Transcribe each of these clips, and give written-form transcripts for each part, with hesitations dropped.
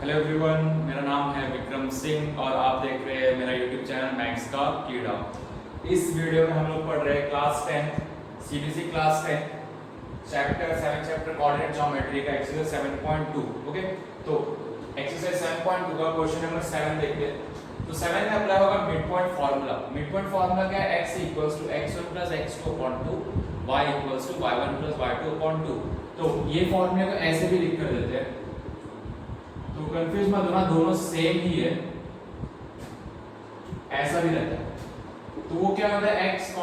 Hello everyone, मेरा नाम है विक्रम सिंह और आप देख रहे हैं मेरा यूट्यूब चैनल मैथ्स का कीड़ा। इस वीडियो में हम लोग पढ़ रहे हैं class 10 CBSE class 10 chapter 7 chapter coordinate geometry का एक्सरसाइज 7.2। ओके, तो एक्सरसाइज 7.2 का क्वेश्चन नंबर 7 देखते हैं। तो 7 में अप्लाई होगा mid point formula. Mid point formula क्या है? x x1 + x2/2 y y1 + y2/2। तो ये फार्मूले को ऐसे भी लिख कर देते हैं, तो कंफ्यूज मत होना, दोनों सेम ही है, ऐसा भी रहता है। तो वो क्या होता है? x, y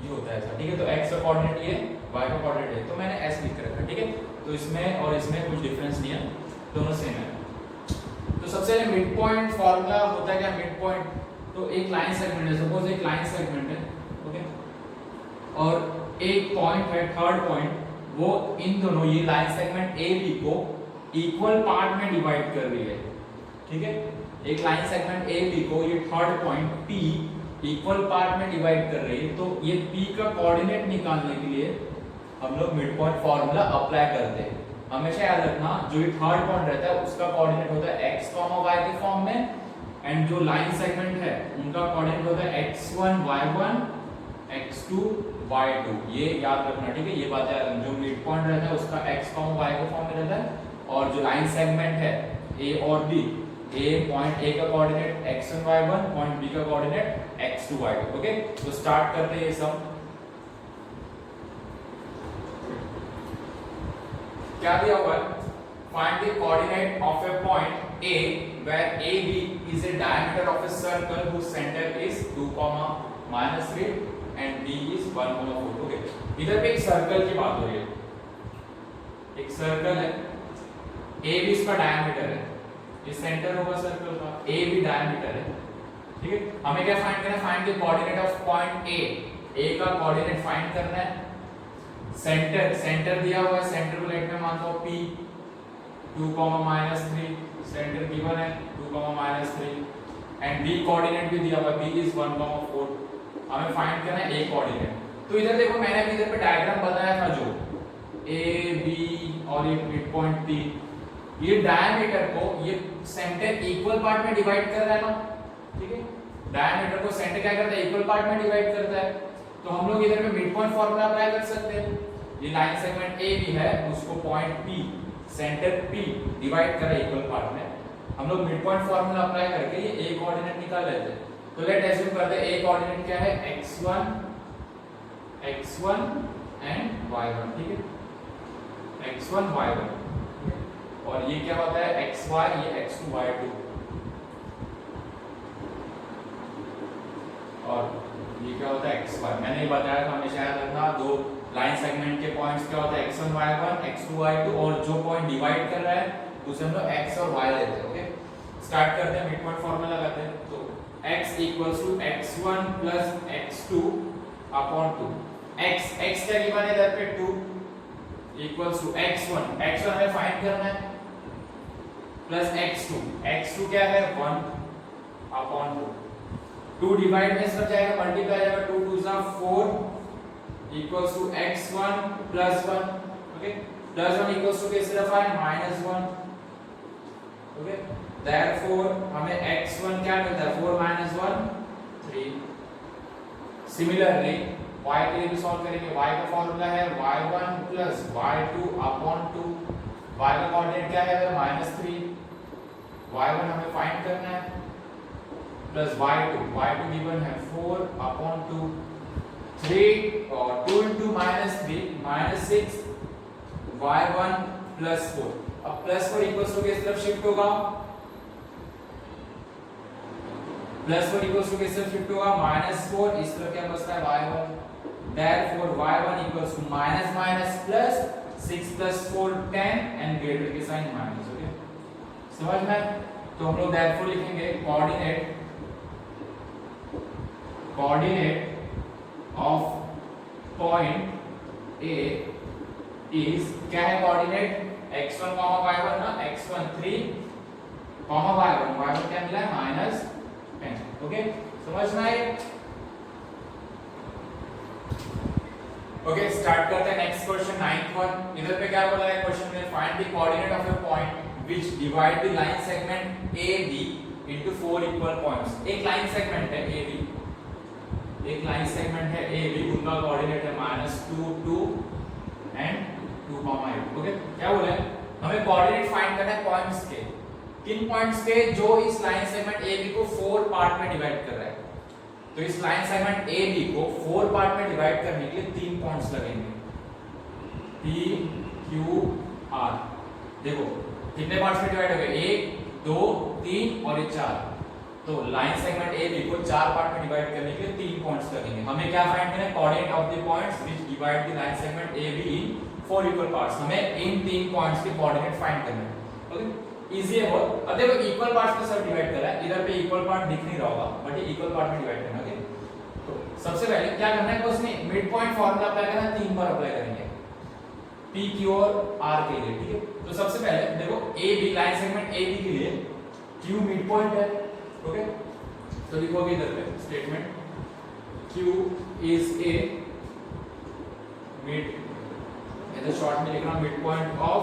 ये होता है ऐसा, ठीक है। तो x का कोऑर्डिनेट ये, y का कोऑर्डिनेट है, तो मैंने s लिख कर रखा है, ठीक है। तो इसमें और इसमें कुछ डिफरेंस नहीं है, दोनों सेम है। तो सबसे पहले मिड पॉइंट फार्मूला होता है क्या? मिड पॉइंट तो एक लाइन सेगमेंट है, सपोज एक लाइन सेगमेंट है, ओके, और एक पॉइंट है, थर्ड पॉइंट, वो इन दोनों ये लाइन सेगमेंट ए बी को इक्वल पार्ट में डिवाइड कर रही है, ठीक है। एक लाइन सेगमेंट ए बी को ये third point P equal part में डिवाइड कर रही है। तो ये पी का कोऑर्डिनेट निकालने के लिए हम लोग मिड पॉइंट फार्मूला अप्लाई करते हैं। हमेशा याद रखना, जो ये थर्ड पॉइंट रहता है उसका कोऑर्डिनेट होता है x, y के फॉर्म में, एंड जो लाइन सेगमेंट है उनका कोऑर्डिनेट होता है x1 y1 x2 y2। ये याद रखना, ठीक है। ये बात याद रखना, जो मिड पॉइंट रहता है उसका x, y के फॉर्म में रहता है, और जो लाइन सेगमेंट है a और b, पॉइंट a का coordinate x1 y1, point b का कोऑर्डिनेट x2 y2। ओके, तो स्टार्ट करते हैं ये सब। क्या दिया हुआ है? Find the coordinate of A point a where AB is a diameter of a circle whose center is 2, -3 and D is 1, 4। Okay, इधर पे एक सर्कल की बात हो रही है, एक सर्कल है, ए भी इसका डायमीटर है, ये सेंटर होगा सर्कल का, ए भी डायमीटर है, ठीक है। हमें क्या फाइंड करना है? Find the coordinate of point A का कोऑर्डिनेट फाइंड करना है। सेंटर दिया हुआ है, सेंटर को लेट में मान लो P 2, -3, सेंटर गिवन है 2, -3, एंड B कोऑर्डिनेट भी दिया हुआ है, B is 1, 4। हमें फाइंड करना है A कोऑर्डिनेट। तो इधर देखो, मैंने अभी इधर पे डायग्राम बताया था, जो A B और एक मिड पॉइंट P, ये डायमीटर को ये सेंटर इक्वल पार्ट में डिवाइड कर रहा है ना, ठीक है। डायमीटर को सेंटर क्या करता है? इक्वल पार्ट में डिवाइड करता है। तो हम लोग इधर पे मिड पॉइंट फार्मूला अप्लाई कर सकते हैं। ये लाइन सेगमेंट ए भी है, उसको point P, centre P divide कर रहा है इक्वल पार्ट में। हम लोग मिड पॉइंट फार्मूला अप्लाई करके ये ए कोऑर्डिनेट निकाल लेते हैं। तो लेट एज्यूम करते हैं ए कोऑर्डिनेट क्या है? x1 एंड y1, ठीक है, x1 y1, और ये क्या होता है? xy, ये x2 y2, और ये क्या होता है? xy। मैंने ये बताया था, हमेशा याद रखना, दो लाइन सेगमेंट के पॉइंट्स क्या होता है? x1 y1 x2 y2, और जो पॉइंट डिवाइड कर रहा है उसे हम लोग x और y लेते हैं। ओके, स्टार्ट करते हैं, मिड पॉइंट फार्मूला लगाते हैं। तो x = x1 + x2/2। x क्या गिवन है इधर पे? 2 = x1 हमें फाइंड करना है, प्लस x2 क्या है? 1/2। 2 डिवाइड में सब जाएगा, मल्टीप्लाई जाएगा, 2 2 जा 4 = x1 + 1। ओके, +1 = किस तरफ है? -1। ओके, therefore हमें x1 क्या मिलता है? 4 - 1 3। सिमिलरली y के लिए भी सॉल्व करेंगे। y का फार्मूला है y1 + y2/2। y का कोऑर्डिनेट क्या है? -3। y1 हमें फाइंड करना है, प्लस y2 गिवन है 4/2। 3 और 2 * -3 -6, y1 + 4। अब +4 = किस तरफ शिफ्ट होगा? +4 = किस तरफ शिफ्ट होगा? -4, इस तरफ क्या बचता है? y1। therefore y1 = -, +6 + 4 10, and greater के साइन माइनस। ओके, समझ में? तो हम लोग therefore लिखेंगे coordinate of point A is, क्या है कोऑर्डिनेट? x1, y1 ना, x1 3, y1 क्या मिला है? -10। ओके, समझ में आए? ओके, स्टार्ट करते हैं नेक्स्ट क्वेश्चन 9th वन। इधर पे क्या बोला है क्वेश्चन में? Find find the coordinate of a point which divide the line segment AB into 4 equal points. एक लाइन सेगमेंट है AB, एक लाइन सेगमेंट है AB, उनका कोऑर्डिनेट है -2 2 एंड 2, 8. ओके, क्या बोला है? हमें कोऑर्डिनेट फाइंड करना है पॉइंट्स के. किन पॉइंट्स के? जो इस लाइन सेगमेंट AB को 4 पार्ट में डिवाइड कर रहा है. तो इस लाइन सेगमेंट AB को 4 पार्ट में डिवाइड करने के लिए 3 पॉइंट्स लगेंगे, P Q R. देखो कितने पार्ट्स में डिवाइड हो गए? 1 2 3 और ये 4. तो लाइन सेगमेंट AB को 4 पार्ट में डिवाइड करने के लिए 3 पॉइंट्स लगेंगे. हमें क्या फाइंड करना है? Coordinate of the points which divide the line segment AB in 4 equal parts. हमें इन 3 पॉइंट्स के कोऑर्डिनेट फाइंड करने हैं. ओके, इजी है बहुत. अब देखो इक्वल पार्ट्स में सब डिवाइड कर रहा है. इधर पे इक्वल पार्ट दिख नहीं रहा होगा, बट ये इक्वल पार्ट में डिवाइड करना है. ओके, तो सबसे पहले क्या करना है? कुछ नहीं, मिड पॉइंट फार्मूला अप्लाई करना है. 3 बार अप्लाई करेंगे P Q और R के लिए. ठीक है, तो सबसे पहले देखो AB लाइन सेगमेंट AB के लिए Q मिड पॉइंट है. ओके, तो लिखोगे इधर पे statement Q is a mid, इधर शॉर्ट में लिखना mid point of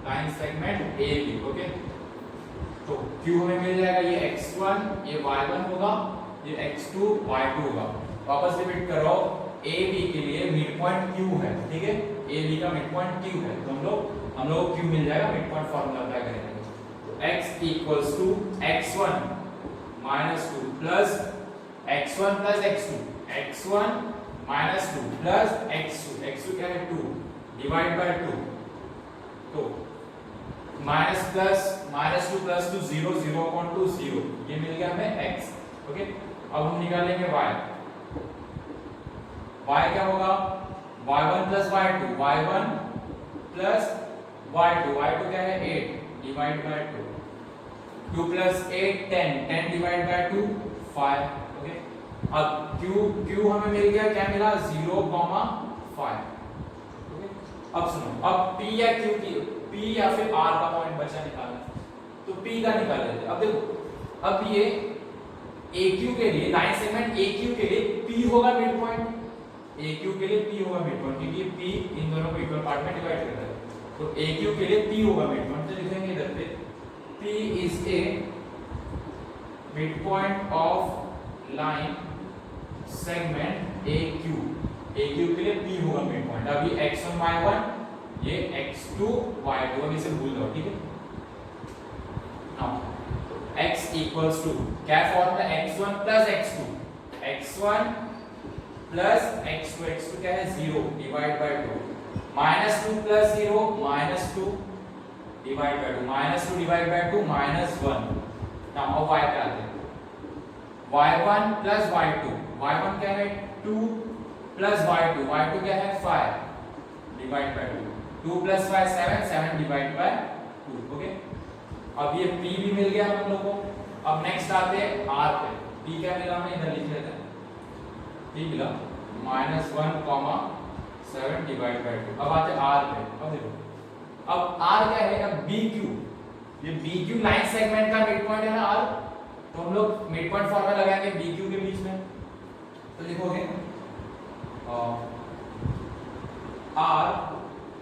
line segment AB. Okay, तो Q हमें मिल जाएगा, ये x1 ये y1 होगा, ये x2 y2 होगा. वापस रिपीट करो, AB के लिए मिड पॉइंट Q है. ठीक है, AB का मिड पॉइंट Q है, तो हम लोग Q मिल जाएगा. मिड पॉइंट फार्मूला अप्लाई करेंगे. x equals to x1 minus 2 plus x1 plus x2, x1 minus 2 plus x2, x2 क्या है? 2 डिवाइड बाय 2. तो माइनस टू प्लस 2 0 0 अपॉन 2 0, ये मिल गया हमें x. ओके, अब हम निकालेंगे y. y क्या होगा? y1 plus y2, y1 plus y2, y2 क्या है? 8 divide by 2, 2 plus 8 10, 10 divide by 2 5. Okay, अब q हमें मिल गया, क्या मिला? 0, 5. ओके, अब सुनो, अब p या q की, p या फिर r का पॉइंट बचा निकालना, तो p का निकाल लेते हैं. अब देखो, अब ये AQ के लिए, लाइन सेगमेंट AQ के लिए p होगा मिड पॉइंट. AQ के लिए p होगा मिड पॉइंट, क्योंकि p इन दोनों को इक्वल पार्ट में डिवाइड करता है. तो AQ के लिए P होगा मिड पॉइंट. तो लिखेंगे इधर पे P is a mid point of line segment AQ. AQ के लिए P होगा मिड पॉइंट. अब ये x1 y1, ये x2 y2, अब इसे भूल दो. ठीक है, नाउ x इक्वल्स टू क्या formula? x1 plus x2, x1 plus x2, x2 क्या है? 0 divide by 2, -2 plus 0 -2 divide by 2, -2 divide by 2 -1. Now अब y पे आते हैं. y1 प्लस y2, y1 क्या है? 2 प्लस y2, y2 क्या है? 5 divide by 2, 2 plus 5 7, 7 divide by 2. Okay, अब ये p भी मिल गया हम लोग को. अब नेक्स्ट आते हैं r पे. p क्या मिला हमें? इधर लिख लेते हैं. p मिला -1, 7 डिवाइड बाय 2. अब आते हैं r पे. अब देखो, अब r क्या है? अब BQ, ये BQ लाइन सेगमेंट का मिड पॉइंट है ना r, तो हम लोग मिड पॉइंट फॉर्मूला लगाएंगे BQ के बीच में. तो लिखोगे r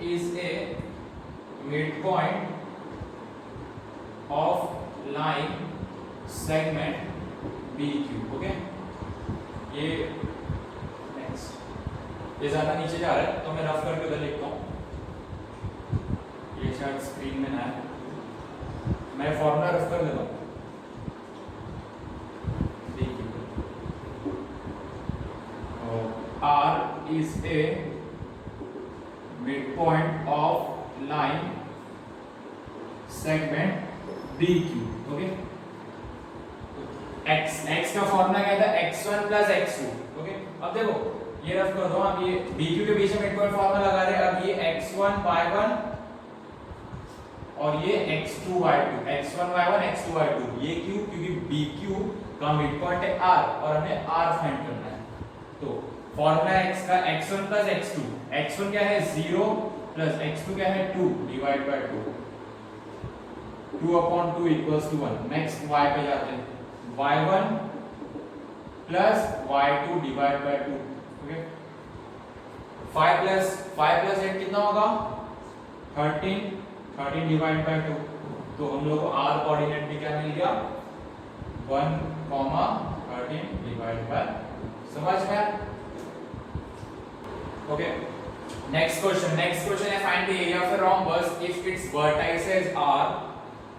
is a mid point of line segment BQ. Okay, ये ये ज्यादा नीचे जा रहा है, तो मैं रफ करके उधर लिखता हूँ. ये शायद स्क्रीन में ना है, मैं फॉर्मूला रफ कर देता हूँ. R is a mid point of line segment BQ. Okay, x का फॉर्मूला क्या था? x1 plus x2. ओके, अब देखो ये रफ कर दो. अब ये BQ के बीच में मिड पॉइंट फॉर्मूला लगा रहे हैं. अब ये x1 y1 और ये x2 y2, x1 y1 x2 y2, ये क्यों? क्योंकि BQ का मिड पॉइंट है r और हमें r फाइंड करना है. तो फॉर्मूला x का x1 प्लस x2, x1 क्या है? 0 प्लस x2 क्या है? 2 divide by 2, 2 upon 2 equals to 1. Next y पे जाते हैं. y1 plus y2 divide by 2. Okay, 5 plus 8 कितना होगा? 13 डिवाइड बाय 2, तो हम लोग को r कोऑर्डिनेट भी क्या मिल गया 1, 13 डिवाइड बाय, समझ में आया? ओके, नेक्स्ट क्वेश्चन है find the area of a rhombus if its vertices are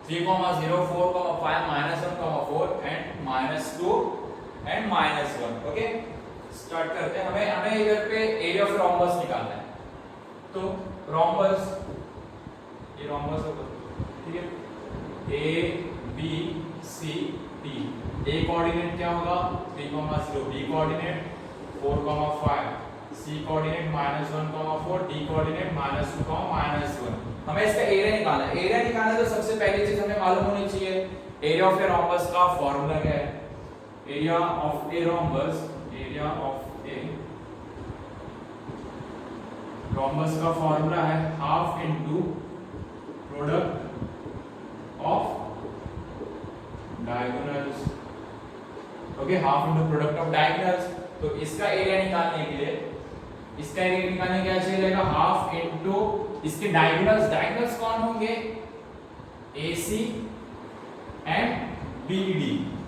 3, 0, 4, 5, -1, 4 and -2 and -1. Okay, start करते हैं। हमें इधर पे एरिया ऑफ rhombus निकालना है। तो rhombus, ये rhombus होगा, ठीक है, A B C D। A coordinate क्या होगा 3, 0, B coordinate 4, 5, C coordinate -1, 4, D coordinate -2, -1। हमें इसका एरिया निकालना है। एरिया निकालना है तो सबसे पहली चीज हमें मालूम होनी चाहिए एरिया ऑफ ए रोम्बस का फॉर्मूला क्या है। Area of a rhombus, area of a rhombus का फॉर्मूला है half into product of diagonals. Okay, half into product of diagonals. तो इसका एरिया निकालने के लिए, इसका एरिया निकालने क्या चाहिए, हाफ इनटू इसके डायगोनल्स। डायगोनल्स कौन होंगे, AC एंड BD।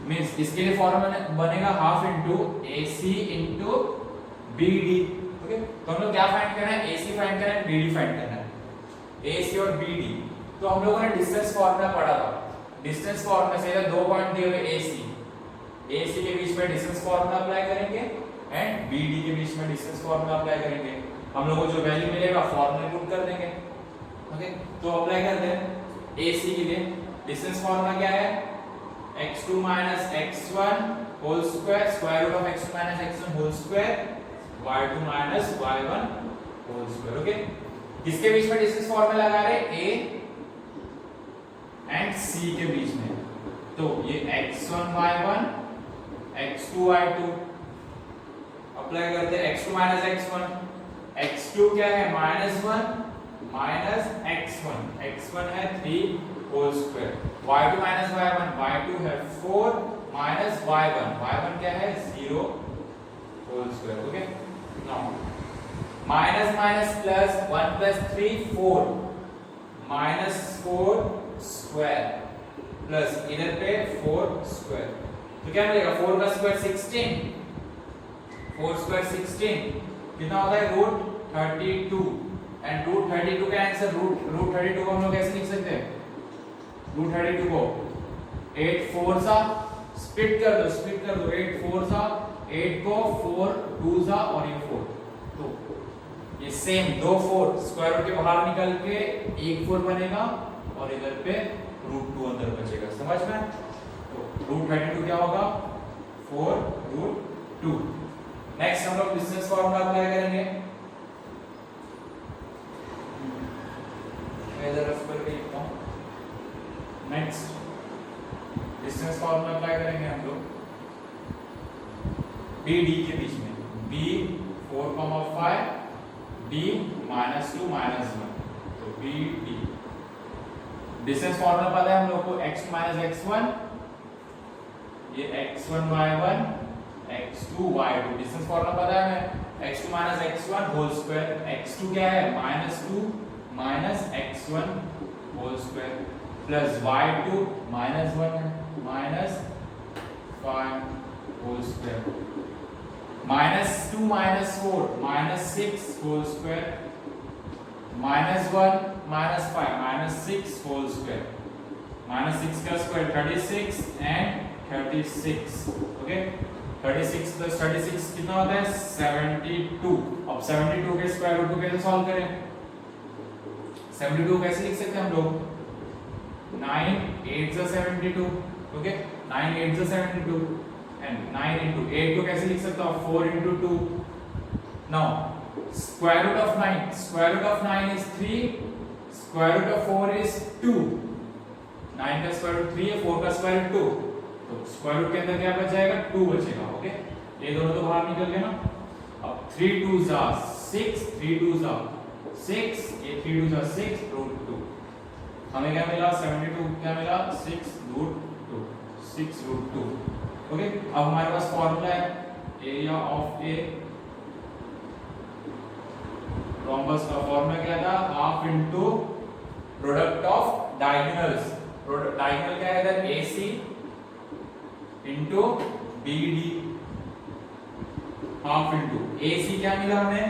मींस इसके लिए फॉर्मूला बनेगा half into AC into BD। Okay, तो हम लोग क्या फाइंड करना है, AC फाइंड करना है, BD फाइंड करना है। AC और BD, तो हम लोगों ने डिस्टेंस फॉर्मूला पढ़ा था। डिस्टेंस फॉर्मूला से दो पॉइंट दिए हुए AC के बीच में डिस्टेंस फॉर्मूला अप्लाई करेंगे एंड BD के बीच में डिस्टेंस फॉर्मूला अप्लाई करेंगे। हम लोगों को जो वैल्यू मिलेगा फॉर्मूला पुट कर देंगे। ओके, तो अप्लाई करते हैं। AC के लिए डिस्टेंस फॉर्मूला क्या है, x2 x1 whole square, square root of x2 x1 whole square, y2 y1 whole square. Okay, किसके बीच में डिस्टेंस फॉर्मूला लगा रहे हैं, A एंड C के बीच में। तो ये x1 y1 x2 y2 apply करते हैं। x2 x1, x2 क्या है -1 -x1, x1 है 3 whole square, y2 y1, y2 है 4 y1, y1 क्या है 0 whole square. Okay, now minus minus plus 1 plus 3 4 -4 square plus इधर पे 4 स्क्वायर, तो क्या मिलेगा 4 का स्क्वायर 16, 4 स्क्वायर 16 कितना होता है √32 एंड √32 का आंसर √32 को हम लोग कैसे लिख सकते हैं, √32 को 8 4 सा स्प्लिट कर दो 8 4 सा 8 को 4 2 सा और ये 4, तो ये सेम 2 4 स्क्वायर रूट के बाहर निकल के एक 4 बनेगा और इधर पे √2 अंदर बचेगा। समझ में? तो √32 क्या होगा 4√2। नेक्स्ट हम लोग डिस्टेंस फॉर्मूला अप्लाई करेंगे। मैं इधर रफ करके लिखता हूं। नेक्स्ट डिस्टेंस फॉर्मूला अप्लाई करेंगे हम लोग BD के बीच में, B 4,5 D -2 -1, तो BD डिस्टेंस फॉर्मूला पता है हम लोग को x2 x1, ये x1 y1 x2 y2, distance formula पता है हमें x2 x1 whole square, x2 क्या है -2 x1 whole square plus y2 -1 -5 whole square, -2 -4 -6 whole square, -1 -5 -6 whole square, -6 का स्क्वायर 36 एंड 36। ओके, 36 प्लस 36 कितना होता है 72। अब 72 के स्क्वायर रूट को कैसे सॉल्व करें, 72 कैसे लिख सकते हैं हम लोग, 9 8 * 72। ओके, 9 8 * 72 एंड 9 into 8 को कैसे लिख सकता हूं 4 into 2। Now square root of 9 is 3, square root of 4 is 2। 9 का स्क्वायर रूट 3 है, 4 का स्क्वायर रूट 2, तो स्क्वायर रूट के अंदर क्या बच जाएगा 2 बचेगा। ओके, ये दोनों तो बाहर निकल गए ना। अब 3 2s are 6, 3 2s are 6, ये 3 2s are 6 √2, हमें क्या मिला 72 क्या मिला 6√2, 6√2। ओके, अब हमारे पास फॉर्मूला है एरिया ऑफ ए रोम्बस का फॉर्मूला क्या था, half into product of diagonals, diagonal क्या है इधर AC into BD half into AC क्या मिला हमें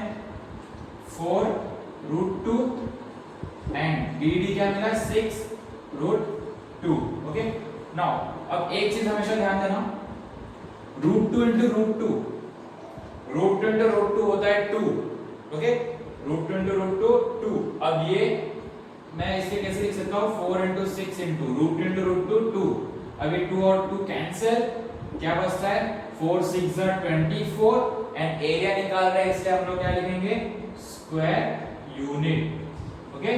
4√2 एंड BD क्या मिला 6√2। ओके, नाउ अब एक चीज हमेशा ध्यान देना, √2 इंटू √2, √2 इंटू √2 होता है 2। Okay, √2 into √2 2। अब ये मैं इसे कैसे लिख सकता हूँ 4 इंटू 6 इंटू √2 इंटू √2 2। अब ये 2 और 2 कैंसिल, क्या बचता है 4 6 24 एंड एरिया निकाल रहे हैं इसलिए हम लोग क्या लिखेंगे स्क्वायर यूनिट। ओके